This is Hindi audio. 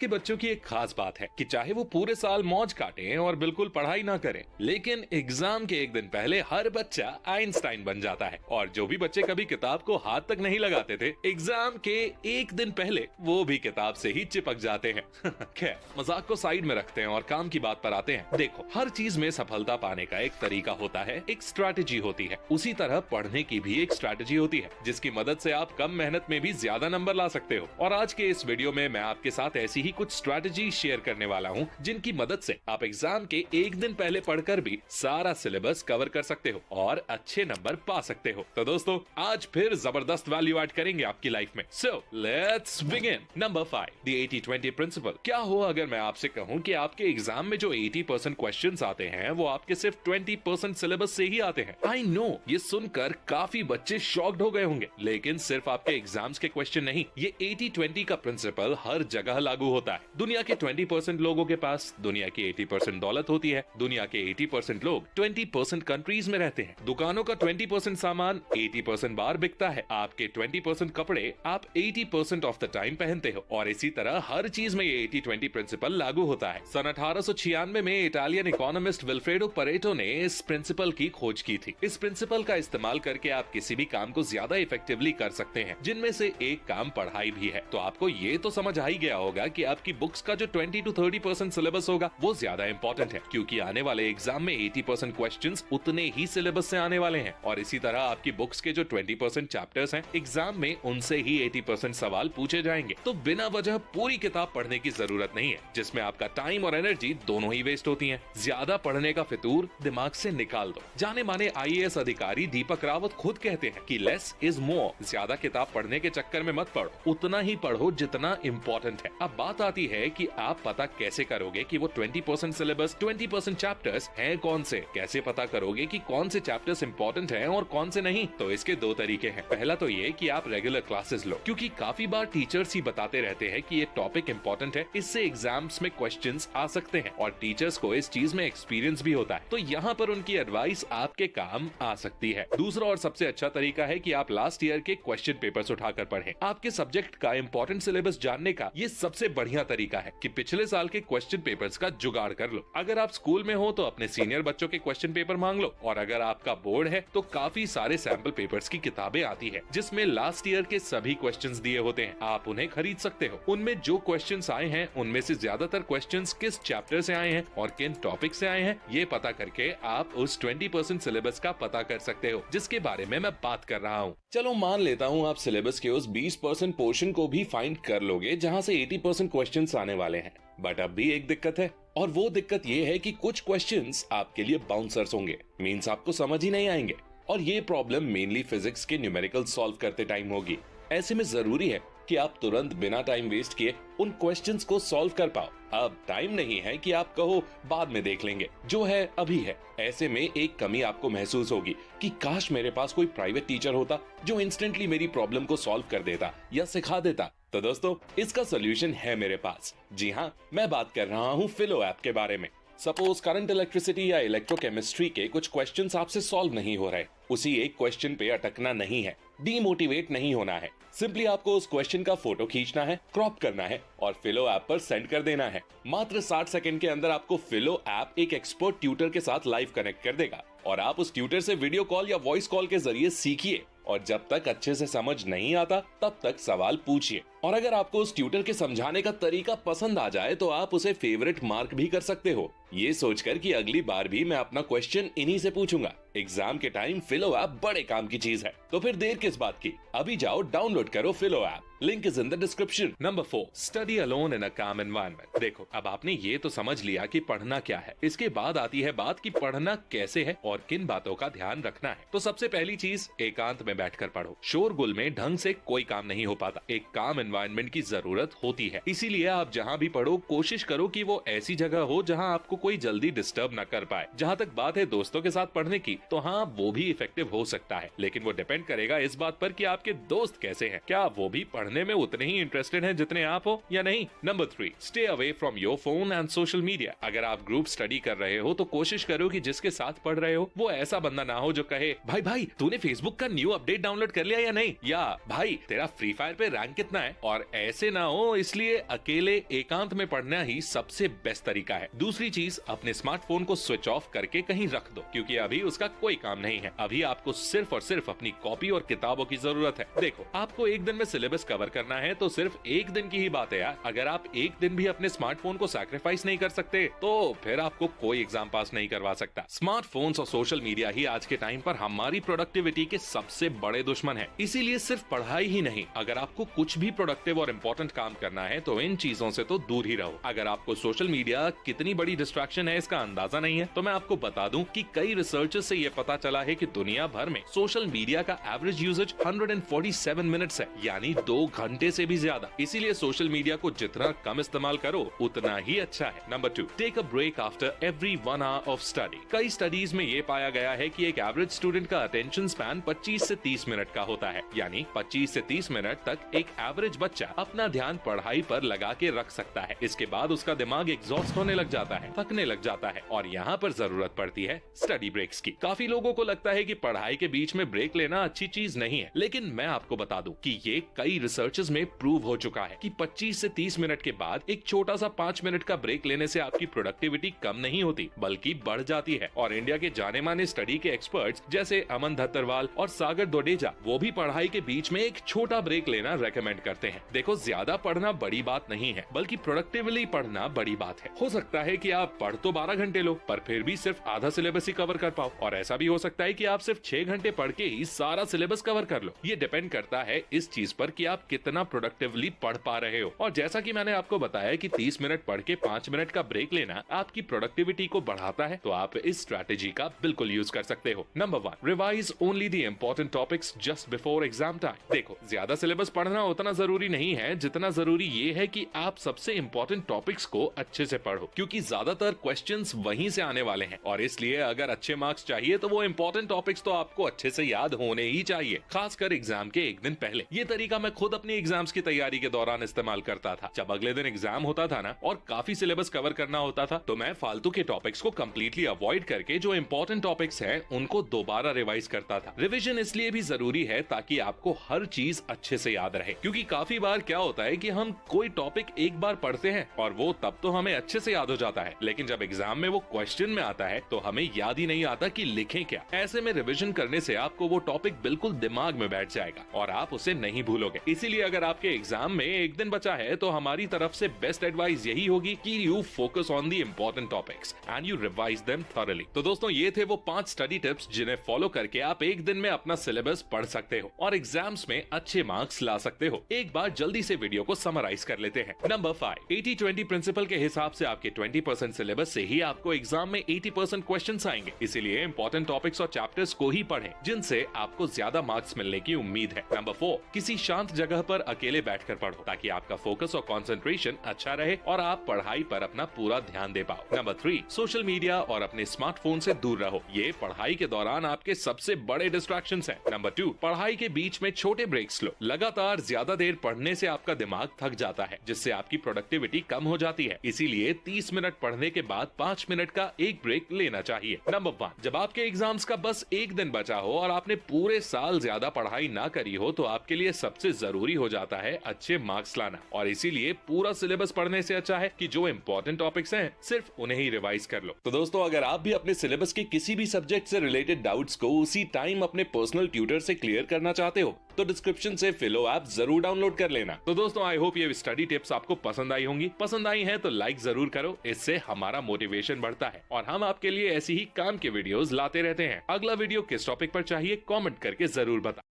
बच्चों की एक खास बात है कि चाहे वो पूरे साल मौज काटें और बिल्कुल पढ़ाई ना करें, लेकिन एग्जाम के एक दिन पहले हर बच्चा आइंस्टाइन बन जाता है। और जो भी बच्चे कभी किताब को हाथ तक नहीं लगाते थे, एग्जाम के एक दिन पहले वो भी किताब से ही चिपक जाते हैं। खैर, मजाक को साइड में रखते हैं और काम की बात पर आते हैं। देखो, हर चीज में सफलता पाने का एक तरीका होता है, एक स्ट्रैटेजी होती है। उसी तरह पढ़ने की भी एक स्ट्रैटेजी होती है, जिसकी मदद से आप कम मेहनत में भी ज्यादा नंबर ला सकते हो। और आज के इस वीडियो में मैं आपके साथ ऐसी ही कुछ स्ट्रैटेजी शेयर करने वाला हूँ, जिनकी मदद से आप एग्जाम के एक दिन पहले पढ़कर भी सारा सिलेबस कवर कर सकते हो और अच्छे नंबर पा सकते हो। तो दोस्तों, आज फिर जबरदस्त वैल्यू ऐड करेंगे आपकी लाइफ में। So let's begin. Number 5, the 80-20 principle. क्या हो अगर मैं आपसे कहूं कि आपके एग्जाम में जो 80% क्वेश्चंस आते हैं, वो आपके सिर्फ 20% सिलेबस से ही आते हैं। आई नो, ये सुनकर काफी बच्चे शॉक्ड हो गए होंगे, लेकिन सिर्फ आपके एग्जाम्स के क्वेश्चन नहीं, ये 80-20 का प्रिंसिपल हर जगह लागू होता है। दुनिया के 20% लोगों के पास दुनिया की 80% दौलत होती है। दुनिया के 80% लोग 20% कंट्रीज में रहते हैं। दुकानों का 20% सामान 80% बार बिकता है। आपके 20% कपड़े आप 80% ऑफ द टाइम पहनते हो। और इसी तरह हर चीज में ये 80-20 प्रिंसिपल लागू होता है। सन 1896 में इटालियन इकोनॉमिस्ट विल्फ्रेडो परेटो ने इस प्रिंसिपल की खोज की थी। इस प्रिंसिपल का इस्तेमाल करके आप किसी भी काम को ज्यादा इफेक्टिवली कर सकते हैं, जिनमें से एक काम पढ़ाई भी है। तो आपको ये तो समझ आ ही गया होगा कि आपकी बुक्स का जो 20-30% सिलेबस होगा, वो ज्यादा इंपॉर्टेंट है, क्योंकि आने वाले एग्जाम में 80% क्वेश्चंस उतने ही सिलेबस से आने वाले हैं। और इसी तरह आपकी बुक्स के जो 20% चैप्टर्स हैं, एग्जाम में उनसे ही 80% सवाल पूछे जाएंगे। तो बिना वजह पूरी किताब पढ़ने की जरूरत नहीं है, जिसमें आपका टाइम और एनर्जी दोनों ही वेस्ट होती है। ज्यादा पढ़ने का फितूर दिमाग से निकाल दो। जाने माने IAS अधिकारी दीपक रावत खुद कहते हैं कि लेस इज मोर। ज्यादा किताब पढ़ने के चक्कर में मत पढ़ो, उतना ही पढ़ो जितना इम्पोर्टेंट है। अब बात आती है कि आप पता कैसे करोगे कि वो 20% सिलेबस, 20% चैप्टर्स हैं कौन से। कैसे पता करोगे कि कौन से चैप्टर्स इंपॉर्टेंट हैं और कौन से नहीं? तो इसके दो तरीके हैं। पहला तो ये कि आप रेगुलर क्लासेस लो, क्योंकि काफी बार टीचर्स ही बताते रहते हैं कि ये टॉपिक इंपॉर्टेंट है, इससे एग्जाम्स में क्वेश्चंस आ सकते हैं। और टीचर्स को इस चीज में एक्सपीरियंस भी होता है, तो यहाँ पर उनकी एडवाइस आपके काम आ सकती है। दूसरा और सबसे अच्छा तरीका है कि आप लास्ट ईयर के क्वेश्चन पेपर्स उठाकर पढ़ें। आपके सब्जेक्ट का इंपॉर्टेंट सिलेबस जानने का ये सबसे बढ़िया तरीका है कि पिछले साल के क्वेश्चन पेपर्स का जुगाड़ कर लो। अगर आप स्कूल में हो तो अपने सीनियर बच्चों के क्वेश्चन पेपर मांग लो, और अगर आपका बोर्ड है तो काफी सारे सैंपल पेपर्स की किताबें आती है, जिसमें लास्ट ईयर के सभी क्वेश्चंस दिए होते हैं। आप उन्हें खरीद सकते हो। उनमें जो क्वेश्चंस आए हैं, उनमें से ज्यादातर क्वेश्चंस किस चैप्टर से आए हैं और किन टॉपिक से आए हैं, ये पता करके आप उस 20% सिलेबस का पता कर सकते हो, जिसके बारे में मैं बात कर रहा हूँ। चलो मान लेता हूँ आप सिलेबस के उस 20% पोर्शन को भी फाइंड कर लोगे, जहाँ से 80% क्वेश्चंस आने वाले हैं। बट अब भी एक दिक्कत है, और वो दिक्कत ये है कि कुछ क्वेश्चंस आपके लिए बाउंसर्स होंगे, मींस आपको समझ ही नहीं आएंगे। और ये प्रॉब्लम मेनली फिजिक्स के न्यूमेरिकल सॉल्व करते टाइम होगी। ऐसे में जरूरी है कि आप तुरंत बिना टाइम वेस्ट किए उन क्वेश्चंस को सॉल्व कर पाओ। अब टाइम नहीं है कि आप कहो बाद में देख लेंगे, जो है अभी है। ऐसे में एक कमी आपको महसूस होगी कि काश मेरे पास कोई प्राइवेट टीचर होता जो इंस्टेंटली मेरी प्रॉब्लम को सॉल्व कर देता या सिखा देता। तो दोस्तों, इसका सोल्यूशन है मेरे पास। जी हाँ, मैं बात कर रहा हूँ फिलो ऐप के बारे में। सपोज करंट इलेक्ट्रिसिटी या इलेक्ट्रोकेमिस्ट्री के कुछ क्वेश्चंस आपसे सॉल्व नहीं हो रहे, उसी एक क्वेश्चन पे अटकना नहीं है, डीमोटिवेट नहीं होना है। सिंपली आपको उस क्वेश्चन का फोटो खींचना है, क्रॉप करना है और फिलो ऐप पर सेंड कर देना है। मात्र 60 सेकंड के अंदर आपको फिलो ऐप एक एक्सपर्ट ट्यूटर के साथ लाइव कनेक्ट कर देगा, और आप उस ट्यूटर से वीडियो कॉल या वॉइस कॉल के जरिए सीखिए। और जब तक अच्छे से समझ नहीं आता, तब तक सवाल पूछिए। और अगर आपको उस ट्यूटर के समझाने का तरीका पसंद आ जाए, तो आप उसे फेवरेट मार्क भी कर सकते हो, ये सोचकर कि अगली बार भी मैं अपना क्वेश्चन इन्हीं से पूछूंगा। एग्जाम के टाइम फिलो ऐप बड़े काम की चीज है, तो फिर देर किस बात की? अभी जाओ डाउनलोड करो फिलो app, link is in the description. Number 4, study alone in अ काम एनवायरनमेंट। देखो, अब आपने ये तो समझ लिया कि पढ़ना क्या है। इसके बाद आती है बात कि पढ़ना कैसे है और किन बातों का ध्यान रखना है। तो सबसे पहली चीज, एकांत में बैठकर पढ़ो। शोरगुल में ढंग से कोई काम नहीं हो पाता। एक काम एनवायरनमेंट की जरूरत होती है, इसीलिए आप जहाँ भी पढ़ो, कोशिश करो कि वो ऐसी जगह हो जहाँ आपको कोई जल्दी डिस्टर्ब न कर पाए। जहाँ तक बात है दोस्तों के साथ पढ़ने की, तो हाँ, वो भी इफेक्टिव हो सकता है, लेकिन वो डिपेंड करेगा इस बात पर कि आपके दोस्त कैसे हैं। क्या वो भी पढ़ने में उतने ही इंटरेस्टेड हैं जितने आप हो या नहीं? Number 3, stay away from your phone and social media. अगर आप ग्रुप स्टडी कर रहे हो, तो कोशिश करो कि जिसके साथ पढ़ रहे हो वो ऐसा बंदा ना हो जो कहे, भाई तूने फेसबुक का न्यू अपडेट डाउनलोड कर लिया या नहीं, या भाई तेरा फ्री फायर पे रैंक कितना है। और ऐसे ना हो इसलिए अकेले एकांत में पढ़ना ही सबसे बेस्ट तरीका है। दूसरी चीज, अपने स्मार्टफोन को स्विच ऑफ करके कहीं रख दो, क्योंकि अभी उसका कोई काम नहीं है। अभी आपको सिर्फ और सिर्फ अपनी कॉपी और किताबों की जरूरत है। देखो, आपको एक दिन में सिलेबस कवर करना है तो सिर्फ एक दिन की ही बात है यार। अगर आप एक दिन भी अपने स्मार्टफोन को सैक्रिफाइस नहीं कर सकते तो फिर आपको कोई एग्जाम पास नहीं करवा सकता। स्मार्टफोन्स और सोशल मीडिया ही आज के टाइम पर हमारी प्रोडक्टिविटी के सबसे बड़े दुश्मन है। इसीलिए सिर्फ पढ़ाई ही नहीं, अगर आपको कुछ भी प्रोडक्टिव और इम्पोर्टेंट काम करना है तो इन चीजों से तो दूर ही रहो। अगर आपको सोशल मीडिया कितनी बड़ी डिस्ट्रैक्शन है इसका अंदाजा नहीं है तो मैं आपको बता दूं कि कई रिसर्चर्स से ये पता चला है कि दुनिया भर में सोशल मीडिया का एवरेज यूजेज 147 मिनट्स है, यानी 2 घंटे से भी ज्यादा। इसीलिए सोशल मीडिया को जितना कम इस्तेमाल करो उतना ही अच्छा है। Number 2, take a break after every 1 hour of study. कई स्टडीज में ये पाया गया है कि एक एवरेज स्टूडेंट का अटेंशन स्पैन 25 से 30 मिनट का होता है, यानी 25 से 30 मिनट तक एक एवरेज बच्चा अपना ध्यान पढ़ाई पर लगा के रख सकता है। इसके बाद उसका दिमाग एग्जॉस्ट होने लग जाता है, थकने लग जाता है और यहाँ पर जरूरत पड़ती है स्टडी ब्रेक्स की। काफी लोगों को लगता है कि पढ़ाई के बीच में ब्रेक लेना अच्छी चीज नहीं है, लेकिन मैं आपको बता दूं कि ये कई रिसर्चेस में प्रूव हो चुका है कि 25 से 30 मिनट के बाद एक छोटा सा 5 मिनट का ब्रेक लेने से आपकी प्रोडक्टिविटी कम नहीं होती बल्कि बढ़ जाती है। और इंडिया के जाने माने स्टडी के एक्सपर्ट्स जैसे अमन धत्तरवाल और सागर दोडेजा वो भी पढ़ाई के बीच में एक छोटा ब्रेक लेना रेकमेंड करते हैं। देखो, ज्यादा पढ़ना बड़ी बात नहीं है बल्कि प्रोडक्टिवली पढ़ना बड़ी बात है। हो सकता है कि आप पढ़ तो 12 घंटे लो पर फिर भी सिर्फ आधा सिलेबस ही कवर कर पाओ, और ऐसा भी हो सकता है कि आप सिर्फ 6 घंटे पढ़ के ही सारा सिलेबस कवर कर लो। ये डिपेंड करता है इस चीज पर कि आप कितना प्रोडक्टिवली पढ़ पा रहे हो। और जैसा कि मैंने आपको बताया कि 30 मिनट पढ़ के 5 मिनट का ब्रेक लेना आपकी प्रोडक्टिविटी को बढ़ाता है, तो आप इस स्ट्रैटेजी का बिल्कुल यूज कर सकते हो। Number 1, revise only the important topics just before exam time. देखो, ज्यादा सिलेबस पढ़ना उतना जरूरी नहीं है जितना जरूरी ये है कि आप सबसे इंपॉर्टेंट टॉपिक्स को अच्छे से पढ़ो, क्योंकि ज्यादातर क्वेश्चंस वहीं से आने वाले हैं। और इसलिए अगर अच्छे मार्क्स चाहिए तो वो इंपॉर्टेंट टॉपिक्स तो आपको अच्छे से याद होने ही चाहिए, खासकर एग्जाम के एक दिन पहले। ये तरीका मैं खुद अपनी एग्जाम्स की तैयारी के दौरान इस्तेमाल करता था। जब अगले दिन एग्जाम होता था ना और काफी सिलेबस कवर करना होता था तो मैं फालतू के टॉपिक्स को कंप्लीटली अवॉइड करके जो इंपॉर्टेंट टॉपिक्स हैं उनको दोबारा रिवाइज करता था। रिवीजन इसलिए भी जरूरी है ताकि आपको हर चीज अच्छे से याद रहे, क्योंकि काफी बार क्या होता है कि हम कोई टॉपिक एक बार पढ़ते हैं और वो तब तो हमें अच्छे से याद हो जाता है, लेकिन जब एग्जाम में वो क्वेश्चन में आता है तो हमें याद ही नहीं आता कि लिखें क्या। ऐसे में रिवीजन करने से आपको वो टॉपिक बिल्कुल दिमाग में बैठ जाएगा और आप उसे नहीं भूलोगे। इसीलिए अगर आपके एग्जाम में एक दिन बचा है तो हमारी तरफ से बेस्ट एडवाइस यही होगी कि you focus on the important topics and you revise them thoroughly. तो दोस्तों, ये थे वो 5 स्टडी टिप्स जिन्हें फॉलो करके आप एक दिन में अपना सिलेबस पढ़ सकते हो और एग्जाम्स में अच्छे मार्क्स ला सकते हो। एक बार जल्दी से वीडियो को समराइज कर लेते हैं। नंबर 5, 80-20 प्रिंसिपल के हिसाब से आपके 20% सिलेबस से ही आपको एग्जाम में 80% क्वेश्चंस आएंगे। इसीलिए इंपॉर्टेंट टॉपिक्स और चैप्टर्स को ही पढ़ें जिनसे आपको ज्यादा मार्क्स मिलने की उम्मीद है। नंबर 4, किसी शांत जगह पर अकेले बैठकर पढ़ो ताकि आपका फोकस और कंसंट्रेशन अच्छा रहे और आप पढ़ाई पर अपना पूरा ध्यान दे पाओ। नंबर 3, सोशल मीडिया और अपने स्मार्टफोन से दूर रहो। ये पढ़ाई के दौरान आपके सबसे बड़े डिस्ट्रैक्शंस हैं। नंबर 2, पढ़ाई के बीच में छोटे ब्रेक्स लो। लगातार ज्यादा देर पढ़ने से आपका दिमाग थक जाता है, जिससे आपकी प्रोडक्टिविटी कम हो जाती है। इसीलिए 30 मिनट पढ़ने के बाद 5 मिनट का एक ब्रेक लेना चाहिए। नंबर 1, जब आपके एग्जाम्स का बस एक दिन बचा हो और आपने पूरे साल ज्यादा पढ़ाई ना करी हो तो आपके लिए सबसे जरूरी हो जाता है अच्छे मार्क्स लाना, और इसीलिए पूरा सिलेबस पढ़ने से अच्छा है कि जो इंपॉर्टेंट टॉपिक्स हैं सिर्फ उन्हें ही रिवाइज कर लो। तो दोस्तों, अगर आप भी अपने सिलेबस के किसी भी सब्जेक्ट से रिलेटेड डाउट्स को उसी टाइम अपने पर्सनल ट्यूटर से क्लियर करना चाहते हो तो डिस्क्रिप्शन से फिलो ऐप जरूर डाउनलोड कर लेना। तो दोस्तों, आई होप ये स्टडी टिप्स आपको पसंद आई होंगी। पसंद आई है तो लाइक जरूर करो, इससे हमारा मोटिवेशन बढ़ता है और हम आपके लिए ऐसी ही काम के वीडियोस लाते रहते हैं। अगला वीडियो किस टॉपिक पर चाहिए कमेंट करके जरूर बताओ।